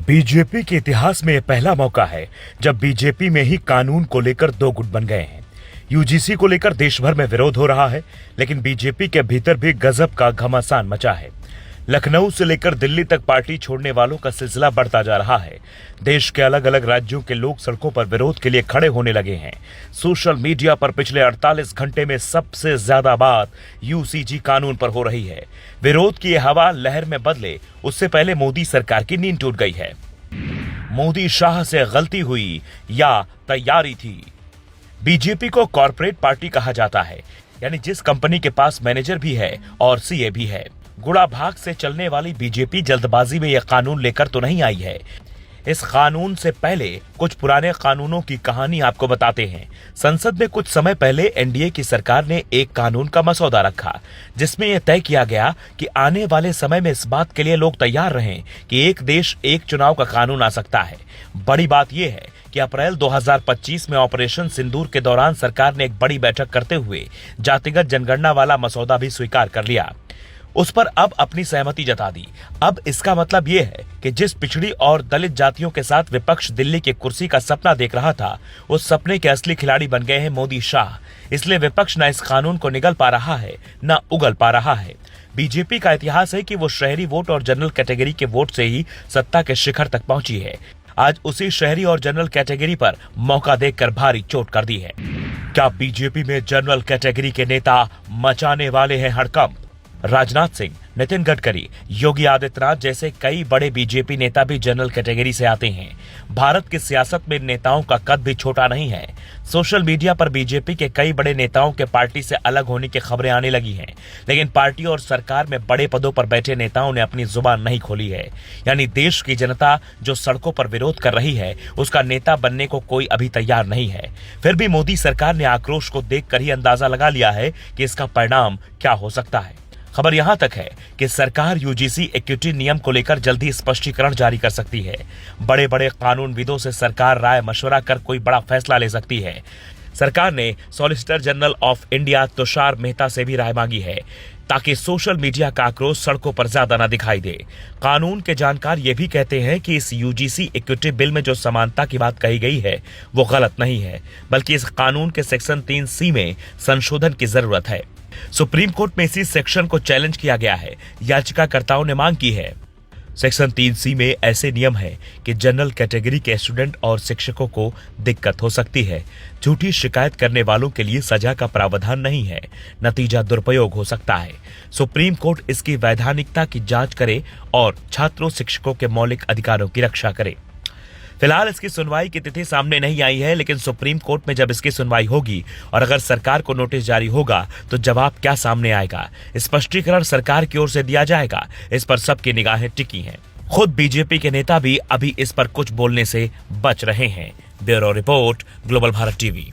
BJP के इतिहास में यह पहला मौका है जब बीजेपी में ही कानून को लेकर दो गुट बन गए हैं। यूजीसी को लेकर देश भर में विरोध हो रहा है, लेकिन बीजेपी के भीतर भी गजब का घमासान मचा है। लखनऊ से लेकर दिल्ली तक पार्टी छोड़ने वालों का सिलसिला बढ़ता जा रहा है। देश के अलग अलग राज्यों के लोग सड़कों पर विरोध के लिए खड़े होने लगे हैं। सोशल मीडिया पर पिछले 48 घंटे में सबसे ज्यादा बात यूसीजी कानून पर हो रही है। विरोध की यह हवा लहर में बदले उससे पहले मोदी सरकार की नींद टूट गई है। मोदी शाह से गलती हुई या तैयारी थी। बीजेपी को कॉर्पोरेट पार्टी कहा जाता है, यानी जिस कंपनी के पास मैनेजर भी है और सीए भी है। गुड़ा भाग से चलने वाली बीजेपी जल्दबाजी में यह कानून लेकर तो नहीं आई है। इस कानून से पहले कुछ पुराने कानूनों की कहानी आपको बताते हैं। संसद में कुछ समय पहले एनडीए की सरकार ने एक कानून का मसौदा रखा, जिसमें यह तय किया गया कि आने वाले समय में इस बात के लिए लोग तैयार रहें कि एक देश एक चुनाव का कानून आ सकता है। बड़ी बात यह है कि अप्रैल 2025 में ऑपरेशन सिंदूर के दौरान सरकार ने एक बड़ी बैठक करते हुए जातिगत जनगणना वाला मसौदा भी स्वीकार कर लिया। उस पर अब अपनी सहमति जता दी। अब इसका मतलब यह है कि जिस पिछड़ी और दलित जातियों के साथ विपक्ष दिल्ली की कुर्सी का सपना देख रहा था, उस सपने के असली खिलाड़ी बन गए हैं मोदी शाह। इसलिए विपक्ष न इस कानून को निगल पा रहा है, न उगल पा रहा है। बीजेपी का इतिहास है कि वो शहरी वोट और जनरल कैटेगरी के वोट से ही सत्ता के शिखर तक पहुंची है। आज उसी शहरी और जनरल कैटेगरी पर मौका देखकर भारी चोट कर दी है। क्या बीजेपी में जनरल कैटेगरी के नेता मचाने वाले हैं हड़कंप? राजनाथ सिंह, नितिन गडकरी, योगी आदित्यनाथ जैसे कई बड़े बीजेपी नेता भी जनरल कैटेगरी से आते हैं। भारत की सियासत में नेताओं का कद भी छोटा नहीं है। सोशल मीडिया पर बीजेपी के कई बड़े नेताओं के पार्टी से अलग होने की खबरें आने लगी हैं, लेकिन पार्टी और सरकार में बड़े पदों पर बैठे नेताओं ने अपनी जुबान नहीं खोली है। यानी देश की जनता जो सड़कों पर विरोध कर रही है, उसका नेता बनने को कोई अभी तैयार नहीं है। फिर भी मोदी सरकार ने आक्रोश को देखकर ही अंदाजा लगा लिया है कि इसका परिणाम क्या हो सकता है। खबर यहां तक है कि सरकार यूजीसी इक्विटी नियम को लेकर जल्दी स्पष्टीकरण जारी कर सकती है। बड़े बड़े कानूनविदों से सरकार राय मशवरा कर कोई बड़ा फैसला ले सकती है। सरकार ने solicitor general of India Tushar Mehta से भी राय मांगी है, ताकि सोशल मीडिया का आक्रोश सड़कों पर ज्यादा न दिखाई दे। कानून के जानकार ये भी कहते हैं कि इस यूजीसी इक्विटी बिल में जो समानता की बात कही गई है वो गलत नहीं है, बल्कि इस कानून के सेक्शन 3C में संशोधन की जरूरत है। सुप्रीम कोर्ट में इसी सेक्शन को चैलेंज किया गया है। याचिकाकर्ताओं ने मांग की है। सेक्शन 3C में ऐसे नियम है कि जनरल कैटेगरी के स्टूडेंट और शिक्षकों को दिक्कत हो सकती है। झूठी शिकायत करने वालों के लिए सजा का प्रावधान नहीं है, नतीजा दुरुपयोग हो सकता है। सुप्रीम कोर्ट इसकी वैधानिकता की जांच करे और छात्रों शिक्षकों के मौलिक अधिकारों की रक्षा करे। फिलहाल इसकी सुनवाई की तिथि सामने नहीं आई है, लेकिन सुप्रीम कोर्ट में जब इसकी सुनवाई होगी और अगर सरकार को नोटिस जारी होगा तो जवाब क्या सामने आएगा, स्पष्टीकरण सरकार की ओर से दिया जाएगा, इस पर सबकी निगाहें टिकी हैं। खुद बीजेपी के नेता भी अभी इस पर कुछ बोलने से बच रहे हैं। Bureau report, global Bharat TV.